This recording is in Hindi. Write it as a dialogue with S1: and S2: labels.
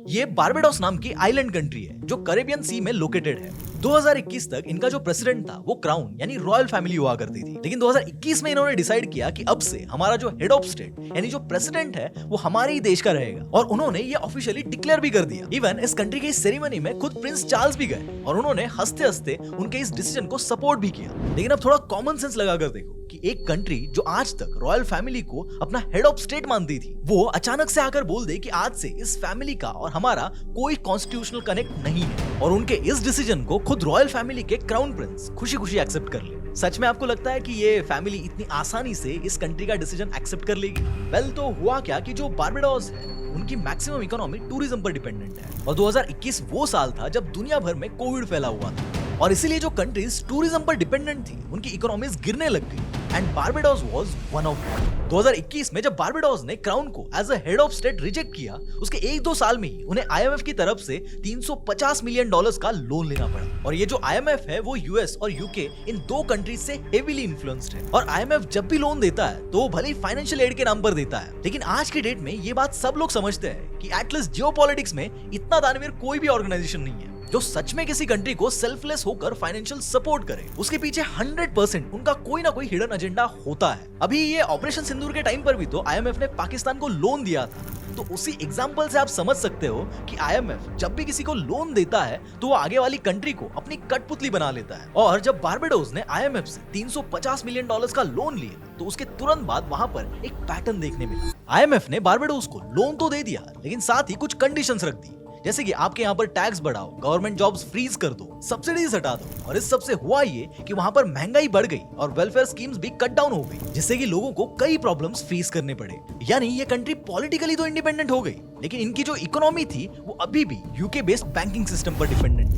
S1: ये बारबाडोस नाम की आइलैंड कंट्री है जो कैरेबियन सी में लोकेटेड है। 2021 तक इनका जो प्रेसिडेंट था वो क्राउन यानी रॉयल फैमिली हुआ करती थी, लेकिन 2021 में इन्होंने डिसाइड किया कि अब से हमारा जो हेड ऑफ स्टेट यानी जो प्रेसिडेंट है वो हमारे ही देश का रहेगा और उन्होंने ये ऑफिशियली डिक्लेयर भी कर दिया। इवन इस कंट्री के सेरेमनी में खुद प्रिंस चार्ल्स भी गए और उन्होंने हंसते हंसते उनके इस डिसीजन को सपोर्ट भी किया। लेकिन अब थोड़ा कॉमन सेंस लगाकर देखो कि एक कंट्री जो आज तक रॉयल फैमिली को अपना हेड ऑफ स्टेट मानती थी, वो अचानक से आकर बोल दे कि आज से इस फैमिली का और हमारा कोई कॉन्स्टिट्यूशनल कनेक्ट नहीं है और उनके इस डिसीजन को खुद रॉयल फैमिली के क्राउन प्रिंस खुशी खुशी एक्सेप्ट कर ले। सच में आपको लगता है कि ये फैमिली इतनी आसानी से इस कंट्री का डिसीजन एक्सेप्ट कर लेगी? वेल, तो हुआ क्या कि जो बारबाडोस है उनकी मैक्सिमम इकोनॉमी टूरिज्म पर डिपेंडेंट है और 2021 वो साल था जब दुनिया भर में कोविड फैला हुआ था और इसीलिए जो कंट्रीज टूरिज्म पर डिपेंडेंट थी उनकी इकोनॉमीज गिरने लग गई and Barbados was one of them. 2021 में जब बारबाडोस ने क्राउन को as a head of state reject किया, उसके 1-2 साल में ही उन्हें आईएमएफ की तरफ से $350 मिलियन का लोन लेना पड़ा और ये जो आईएमएफ है वो यूएस और यूके इन दो कंट्रीज से हेवीली इन्फ्लुएंस्ड है और आईएमएफ जब भी लोन देता है तो वो भले ही फाइनेंशियल एड के नाम पर देता है, लेकिन आज की डेट में ये बात सब लोग समझते हैं कि एटलीस्ट जियोपॉलिटिक्स में इतना दानवीर कोई भी ऑर्गेनाइजेशन नहीं है जो सच में किसी कंट्री को सेल्फलेस होकर फाइनेंशियल सपोर्ट करे। उसके पीछे 100% उनका कोई ना कोई हिडन एजेंडा होता है। अभी ये ऑपरेशन सिंदूर के टाइम पर भी तो आईएमएफ ने पाकिस्तान को लोन दिया था, तो उसी एग्जांपल से आप समझ सकते हो कि आईएमएफ जब भी किसी को लोन देता है तो वो आगे वाली कंट्री को अपनी कठपुतली बना लेता है। और जब बारबाडोस ने आईएमएफ से $350 मिलियन का लोन लिया तो उसके तुरंत बाद वहां पर एक पैटर्न देखने मिला। आईएमएफ ने बारबाडोस को लोन तो दे दिया, लेकिन साथ ही कुछ कंडीशंस रख दी, जैसे कि आपके यहाँ पर टैक्स बढ़ाओ, गवर्नमेंट जॉब्स फ्रीज कर दो, सब्सिडीज हटा दो। और इस सब से हुआ ये कि वहां पर महंगाई बढ़ गई और वेलफेयर स्कीम्स भी कट डाउन हो गई, जिससे कि लोगों को कई प्रॉब्लम्स फेस करने पड़े। यानी ये कंट्री पॉलिटिकली तो इंडिपेंडेंट हो गई, लेकिन इनकी जो इकोनॉमी थी वो अभी भी यूके बेस्ड बैंकिंग सिस्टम पर डिपेंडेंट थी।